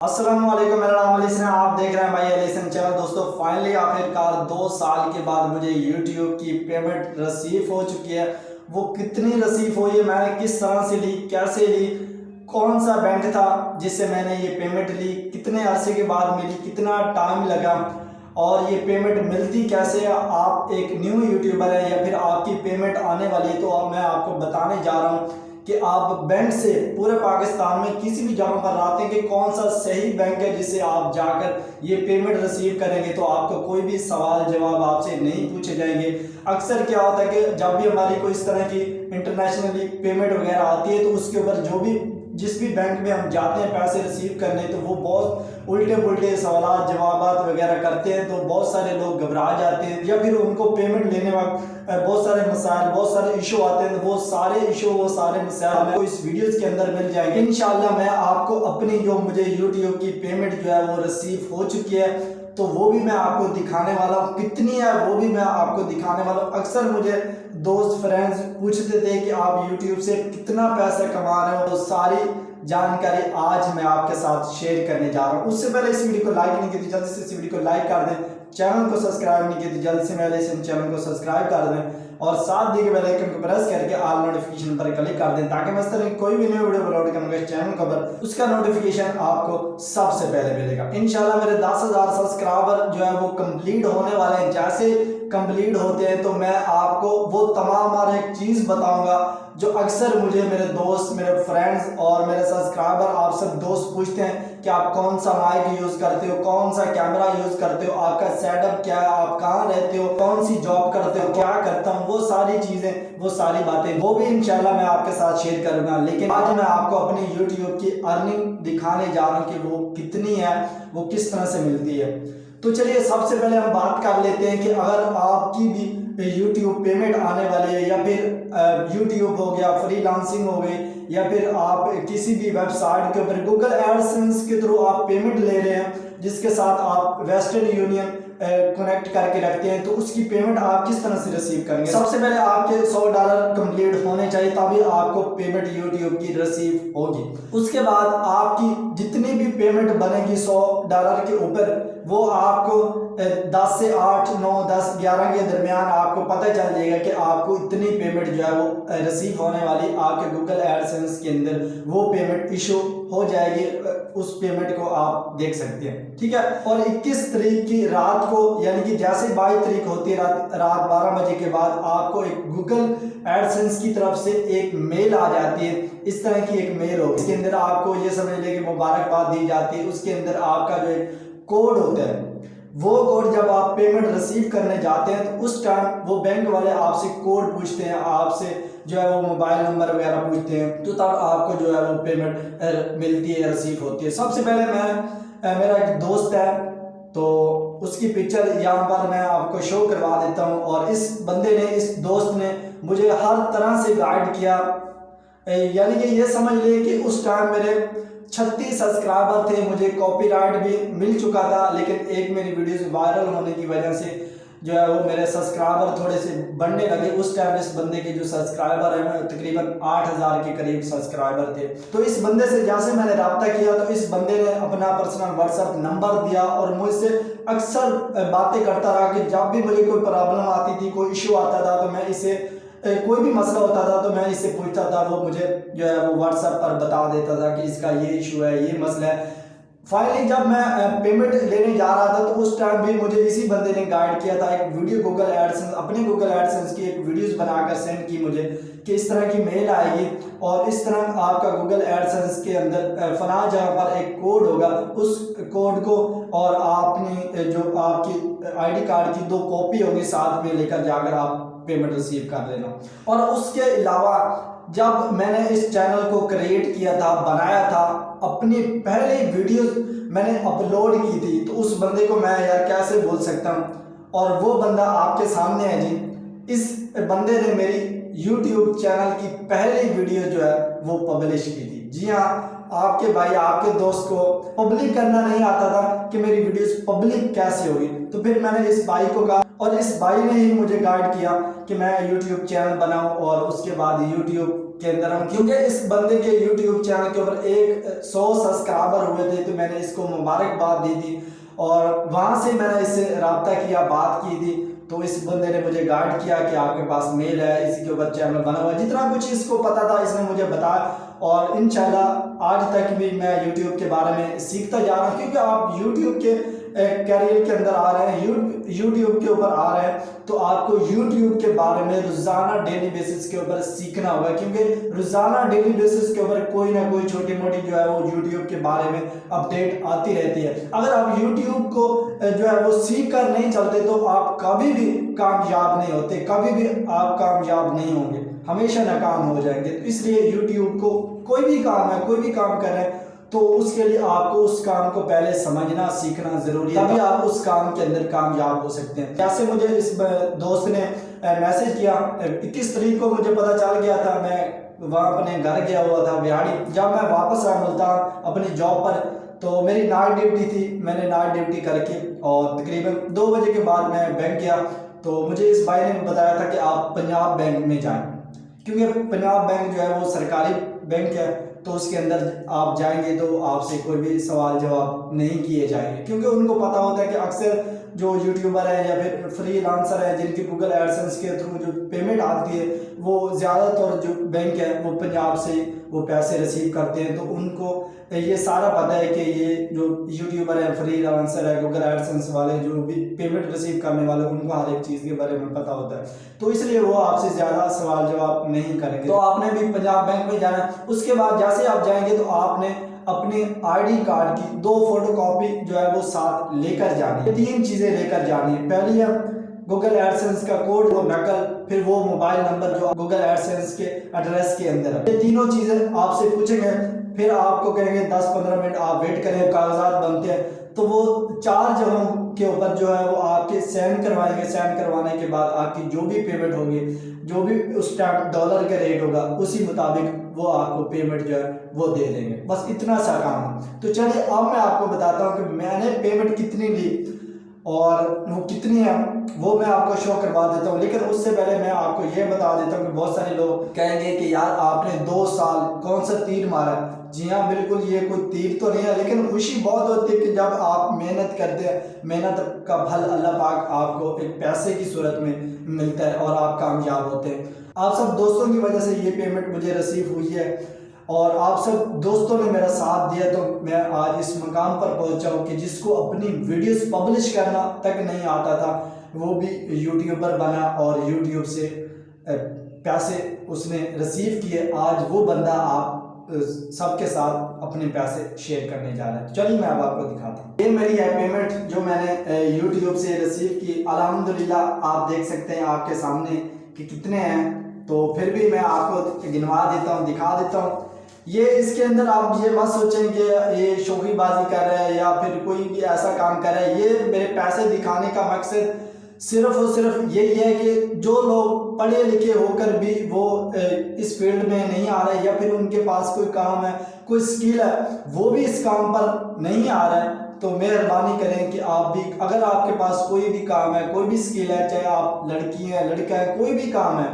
अस्सलामु अलैकुम, मेरा नाम अली हसन, आप देख रहे हैं भाई अली हसन चैनल। दोस्तों फाइनली आखिरकार 2 साल के बाद मुझे YouTube की पेमेंट रिसीव हो चुकी है। वो कितनी रिसीव हुई है, मैंने किस तरह से ली, कैसे ली, कौन सा बैंक था जिससे मैंने ये पेमेंट ली, कितने अरसे के बाद मिली, कितना टाइम लगा और ये पेमेंट मिलती कैसे है। आप एक न्यू यूट्यूबर है या फिर आपकी पेमेंट आने वाली है, तो अब मैं आपको बताने जा रहा हूँ कि आप बैंक से पूरे पाकिस्तान में किसी भी जगह पर आते हैं कि कौन सा सही बैंक है जिससे आप जाकर ये पेमेंट रिसीव करेंगे, तो आपको कोई भी सवाल जवाब आपसे नहीं पूछे जाएंगे। अक्सर क्या होता है कि जब भी हमारी कोई इस तरह की इंटरनेशनली पेमेंट वगैरह आती है, तो उसके ऊपर जिस भी बैंक में हम जाते हैं पैसे रिसीव करने, तो वो बहुत उल्टे पुल्टे सवाल जवाब वगैरह करते हैं, तो बहुत सारे लोग घबरा जाते हैं या फिर उनको पेमेंट लेने वक्त बहुत सारे मसाइल, बहुत सारे इशू आते हैं। तो वो सारे इशू, वो सारे मसाइल आपको इस वीडियोस के अंदर मिल जाएंगे इंशाल्लाह। मैं आपको अपनी जो मुझे यूट्यूब की पेमेंट जो है वो रिसीव हो चुकी है, तो वो भी मैं आपको दिखाने वाला हूँ। कितनी है वो भी मैं आपको दिखाने वाला हूँ। अक्सर मुझे दोस्त फ्रेंड्स पूछते थे कि आप YouTube से कितना पैसा कमा रहे हो, तो सारी जानकारी आज मैं आपके साथ शेयर करने जा रहा हूँ। उससे पहले इस वीडियो को लाइक नहीं की थी, जल्दी से इस वीडियो को लाइक कर दें। चैनल को सब्सक्राइब नहीं की थी, जल्द से मेरे चैनल को सब्सक्राइब कर दें और साथ दिए बेल आइकन को प्रेस करके ऑल नोटिफिकेशन पर क्लिक कर दें, ताकि मैं इस तरह की कोई भी न्यू वीडियो अपलोड करूंगा इस चैनल पर, उसका नोटिफिकेशन आपको सबसे पहले मिलेगा। इंशाल्लाह मेरे 10,000 सब्सक्राइबर जो है वो कंप्लीट होने वाले हैं। जैसे कंप्लीट होते हैं तो मैं आपको वो तमाम हर एक चीज बताऊंगा जो अक्सर मुझे मेरे दोस्त, मेरे फ्रेंड्स और मेरे सब्सक्राइबर, आप सब दोस्त पूछते हैं कि आप कौन सा माइक यूज करते हो, कौन सा कैमरा यूज करते हो, आपका सेटअप क्या है, आप कहाँ रहते हो, कौन सी जॉब करते हो, क्या करता हूँ, वो सारी चीजें, वो सारी बातें वो भी इंशाल्लाह मैं आपके साथ शेयर करूंगा। लेकिन आज मैं आपको अपनी YouTube की अर्निंग दिखाने जा रहा हूँ कि वो कितनी है, वो किस तरह से मिलती है। तो चलिए सबसे पहले हम बात कर लेते हैं कि अगर आपकी भी YouTube पेमेंट आने वाली है, या फिर YouTube हो गया, फ्रीलांसिंग हो गई, या फिर आप किसी भी वेबसाइट के ऊपर गूगल एडसेंस के थ्रू आप पेमेंट ले रहे हैं, जिसके साथ आप वेस्टर्न यूनियन कनेक्ट करके रखते हैं, तो उसकी पेमेंट आप किस तरह से रिसीव करेंगे। सबसे पहले आपके $100 कंप्लीट होने चाहिए, तभी आपको पेमेंट YouTube की रिसीव होगी। उसके बाद आपकी जितनी भी पेमेंट बनेगी $100 के ऊपर, वो आपको 10 से 8, 9, 10, 11 के दरमियान आपको पता चल जाएगा कि आपको इतनी पेमेंट जो है वो रिसीव होने वाली। आपके गूगल एडसेंस के अंदर वो पेमेंट इशू हो जाएगी, उस पेमेंट को आप देख सकते हैं, ठीक है। और 21 तारीख की रात को, यानी कि जैसे 22 तारीख होती है रात 12 बजे के बाद, आपको एक गूगल एडसेंस की तरफ से एक मेल आ जाती है। इस तरह की एक मेल होगी, इसके अंदर आपको ये समझ लें कि मुबारकबाद दी जाती है। उसके अंदर आपका जो कोड होता है, वो कोड जब आप पेमेंट रिसीव करने जाते हैं, तो उस टाइम वो बैंक वाले आपसे कोड पूछते हैं, आपसे जो है वो मोबाइल नंबर वगैरह पूछते हैं, तो तब आपको जो है वो पेमेंट मिलती है, रिसीव होती है। सबसे पहले मेरा एक दोस्त है, तो उसकी पिक्चर यहाँ पर मैं आपको शो करवा देता हूँ। और इस बंदे ने, इस दोस्त ने मुझे हर तरह से गाइड किया, यानी कि ये समझ ले कि उस टाइम मेरे 36 सब्सक्राइबर थे, मुझे कॉपीराइट भी मिल चुका था, लेकिन एक मेरी वीडियोस वायरल होने की वजह से जो है वो मेरे सब्सक्राइबर थोड़े से बढ़ने लगे। उस टाइम इस बंदे के जो सब्सक्राइबर है तकरीबन 8,000 के करीब सब्सक्राइबर थे। तो इस बंदे से जैसे मैंने रब्ता किया, तो इस बंदे ने अपना पर्सनल व्हाट्सएप नंबर दिया और मुझसे अक्सर बातें करता रहा कि जब भी मुझे कोई प्रॉब्लम आती थी, कोई इशू आता था, तो मैं इसे कोई भी मसला होता था तो मैं इससे पूछता था, वो मुझे जो है वो व्हाट्सएप पर बता देता था कि इसका ये इशू है, ये मसला है। फाइनली जब मैं पेमेंट लेने जा रहा था, तो उस टाइम भी मुझे इसी बंदे ने गाइड किया था। एक वीडियो गूगल एडसेंस, अपने गूगल एडसेंस की एक वीडियोस बनाकर सेंड की मुझे कि इस तरह की मेल आएगी और इस तरह आपका गूगल एडसेंस के अंदर फना जगह पर एक कोड होगा, उस कोड को और आपने जो आपकी आईडी कार्ड की 2 कॉपी होगी साथ में लेकर जाकर आप पेमेंट रिसीव कर लेना। और उसके अलावा जब मैंने इस चैनल को क्रिएट किया था, बनाया था, अपनी पहली वीडियो मैंने अपलोड की थी, तो उस बंदे को मैं यार कैसे भूल सकता हूँ। और वो बंदा आपके सामने है जी। इस बंदे ने मेरी YouTube चैनल की पहली वीडियो जो है वो पब्लिश की थी। जी हाँ, आपके भाई, आपके दोस्त को पब्लिक करना नहीं आता था कि मेरी वीडियोस पब्लिक कैसे होगी। तो फिर मैंने इस भाई को कहा, और इस भाई ने ही मुझे गाइड किया कि मैं YouTube चैनल बनाऊं और उसके बाद YouTube के अंदर हम, क्योंकि इस बंदे के यूट्यूब चैनल के ऊपर 100 सब्सक्राइबर हुए थे, तो मैंने इसको मुबारकबाद दी थी और वहाँ से मैंने इससे रब्ता किया, बात की थी। तो इस बंदे ने मुझे गाइड किया कि आपके पास मेल है, इसी के ऊपर चैनल बना हुआ है। जितना कुछ इसको पता था इसने मुझे बताया और इंशाल्लाह आज तक भी मैं YouTube के बारे में सीखता जा रहा हूँ, क्योंकि आप YouTube के कैरियर के अंदर आ रहे हैं, YouTube के ऊपर आ रहे हैं, तो आपको YouTube के बारे में रोज़ाना डेली बेसिस के ऊपर सीखना होगा, क्योंकि रोज़ाना डेली बेसिस के ऊपर कोई ना कोई छोटी मोटी जो है वो YouTube के बारे में अपडेट आती रहती है। अगर आप YouTube को जो है वो सीख कर नहीं चलते तो आप कभी भी कामयाब नहीं होते, कभी भी आप कामयाब नहीं होंगे, हमेशा नाकाम हो जाएंगे। तो इसलिए YouTube को कोई भी काम है, कोई भी काम कर रहे हैं तो उसके लिए आपको उस काम को पहले समझना सीखना जरूरी है, तभी आप उस काम के अंदर कामयाब हो सकते हैं। जैसे मुझे इस दोस्त ने मैसेज किया, 21 तारीख को मुझे पता चल गया था, मैं वहाँ अपने घर गया हुआ था बिहाड़ी। जब मैं वापस आया मुल्तान अपनी जॉब पर, तो मेरी नाइट ड्यूटी थी, मैंने नाइट ड्यूटी करके और तकरीबन 2 बजे के बाद मैं बैंक गया। तो मुझे इस भाई ने बताया था कि आप पंजाब बैंक में जाएं, क्योंकि पंजाब बैंक जो है वो सरकारी बैंक है, तो उसके अंदर आप जाएंगे तो आपसे कोई भी सवाल जवाब नहीं किए जाएंगे, क्योंकि उनको पता होता है कि अक्सर जो यूट्यूबर है या फिर फ्रीलांसर है जिनकी गूगल एडसेंस के थ्रू जो पेमेंट आती है, वो ज़्यादातर जो बैंक है वो पंजाब से वो पैसे रिसीव करते हैं। तो उनको ये सारा पता है कि ये जो यूट्यूबर है, फ्रीलांसर है, गूगल एडसेंस वाले जो भी पेमेंट रिसीव करने वाले, उनको हर एक चीज़ के बारे में पता होता है, तो इसलिए वो आपसे ज़्यादा सवाल जवाब नहीं करेंगे। तो आपने भी पंजाब बैंक में जाना। उसके बाद जैसे आप जाएंगे तो आपने अपने आईडी कार्ड की 2 फोटोकॉपी जो है वो साथ लेकर जानी है। 3 चीज़ें लेकर जानी है। पहली है गूगल एडसेंस का कोड, वो नकल, फिर वो मोबाइल नंबर जो गूगल एडसेंस के एड्रेस के अंदर है। ये तीनों चीज़ें आपसे पूछेंगे, फिर आपको कहेंगे 10-15 मिनट आप वेट करें, कागजात बनते हैं, तो वो 4 जगहों के ऊपर जो है वो आपके सेंड करवाएंगे। सेंड करवाने के बाद आपकी जो भी पेमेंट होगी, जो भी उस टाइम डॉलर का रेट होगा, उसी मुताबिक वो आपको पेमेंट जो है वो दे देंगे। बस इतना सा काम है। तो चलिए अब मैं आपको बताता हूँ कि मैंने पेमेंट कितनी ली और वो कितनी है, वो मैं आपको शो करवा देता हूँ। लेकिन उससे पहले मैं आपको ये बता देता हूँ कि बहुत सारे लोग कहेंगे कि यार आपने 2 साल कौन सा तीर मारा। जी हाँ, बिल्कुल ये कोई तीर तो नहीं है, लेकिन खुशी बहुत होती है कि जब आप मेहनत करते हैं, मेहनत का फल अल्लाह पाक आपको एक पैसे की सूरत में मिलता है और आप कामयाब होते हैं। आप सब दोस्तों की वजह से ये पेमेंट मुझे रिसीव हुई है और आप सब दोस्तों ने मेरा साथ दिया, तो मैं आज इस मकाम पर पहुंचा हूं कि जिसको अपनी वीडियोस पब्लिश करना तक नहीं आता था, वो भी यूट्यूबर बना और यूट्यूब से पैसे उसने रिसीव किए। आज वो बंदा आप सबके साथ अपने पैसे शेयर करने जा रहा है। चलिए मैं अब आपको दिखाता हूँ। ये मेरी है पेमेंट जो मैंने यूट्यूब से रिसीव की। अल्हम्दुलिल्लाह आप देख सकते हैं आपके सामने कि कितने हैं, तो फिर भी मैं आपको गिनवा देता हूँ, दिखा देता हूँ। ये इसके अंदर आप ये मत सोचें कि ये शोखीबाजी कर रहा है या फिर कोई भी ऐसा काम कर रहा है। ये मेरे पैसे दिखाने का मकसद सिर्फ और सिर्फ यही है कि जो लोग पढ़े लिखे होकर भी वो इस फील्ड में नहीं आ रहे या फिर उनके पास कोई काम है, कोई स्किल है, वो भी इस काम पर नहीं आ रहा है, तो मेहरबानी करें कि आप भी, अगर आपके पास कोई भी काम है, कोई भी स्किल है, चाहे आप लड़की हैं लड़का है, कोई भी काम है,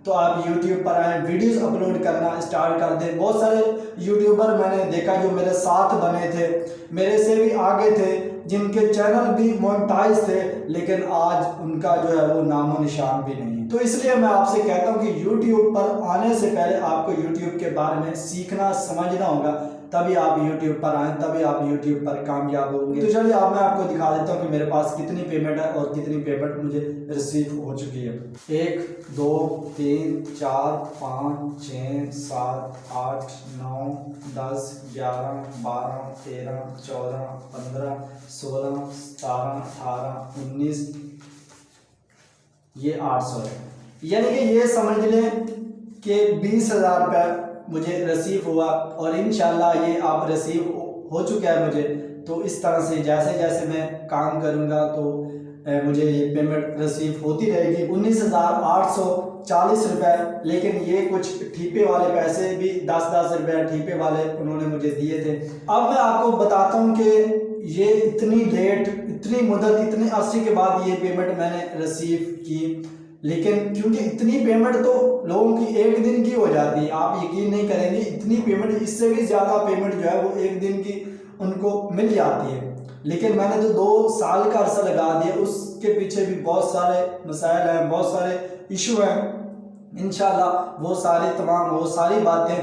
तो आप YouTube पर आए, वीडियोस अपलोड करना स्टार्ट कर दें। बहुत सारे यूट्यूबर मैंने देखा जो मेरे साथ बने थे, मेरे से भी आगे थे, जिनके चैनल भी मोनेटाइज थे, लेकिन आज उनका जो है वो नामो निशान भी नहीं। तो इसलिए मैं आपसे कहता हूँ कि YouTube पर आने से पहले आपको YouTube के बारे में सीखना समझना होगा, तभी आप YouTube पर आए, तभी आप YouTube पर कामयाब होंगे। तो चलिए अब मैं आपको दिखा देता हूँ कि मेरे पास कितनी पेमेंट है और कितनी पेमेंट मुझे रिसीव हो चुकी है। 1 2 3 4 5 6 7 8 9 10 11 12 13 14 15 16 17 18 19, ये 800 है। यानी कि ये समझ लें कि 20,000 रुपये मुझे रिसीव हुआ और इंशाल्लाह ये आप रिसीव हो चुका है मुझे। तो इस तरह से जैसे जैसे मैं काम करूँगा तो मुझे ये पेमेंट रिसीव होती रहेगी। 19,840 रुपये, लेकिन ये कुछ ठीपे वाले पैसे भी 10-10 रुपये ठीपे वाले उन्होंने मुझे दिए थे। अब मैं आपको बताता हूँ कि ये इतनी लेट, इतनी मुद्दत, इतने अरसे के बाद ये पेमेंट मैंने रिसीव की। लेकिन क्योंकि इतनी पेमेंट तो लोगों की एक दिन की हो जाती है, आप यकीन नहीं करेंगे, इतनी पेमेंट, इससे भी ज़्यादा पेमेंट जो है वो एक दिन की उनको मिल जाती है। लेकिन मैंने तो 2 साल का अरसा लगा दिया, उसके पीछे भी बहुत सारे मसाइल हैं, बहुत सारे इशू हैं। इंशाल्लाह वो सारी बातें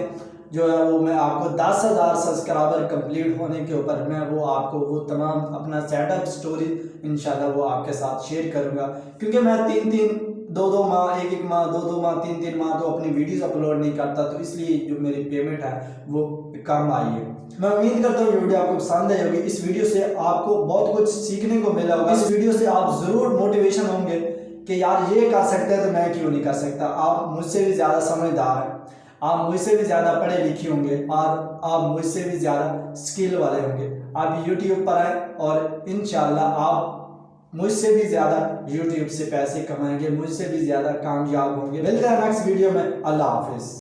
जो है वो मैं आपको 10,000 सब्सक्राइबर कंप्लीट होने के ऊपर मैं वो आपको वो तमाम अपना सेटअप स्टोरी इंशाल्लाह वो आपके साथ शेयर करूंगा। क्योंकि मैं 2 माह, 1 माह, 2 माह, 3 माह तो अपनी वीडियोस अपलोड नहीं करता, तो इसलिए जो मेरी पेमेंट है वो कम आई है। मैं उम्मीद करता हूँ ये वीडियो आपको पसंद आई होगी। इस वीडियो से आपको बहुत कुछ सीखने को मिला होगा। इस वीडियो से आप ज़रूर मोटिवेशन होंगे कि यार ये कर सकते हैं तो मैं क्यों नहीं कर सकता। आप मुझसे भी ज़्यादा समझदार हैं, आप मुझसे भी ज़्यादा पढ़े लिखे होंगे और आप मुझसे भी ज़्यादा स्किल वाले होंगे। आप YouTube पर आए और इंशाल्लाह आप मुझसे भी ज़्यादा YouTube से पैसे कमाएंगे, मुझसे भी ज़्यादा कामयाब होंगे। मिलते हैं नेक्स्ट वीडियो में। अल्लाह हाफिज़।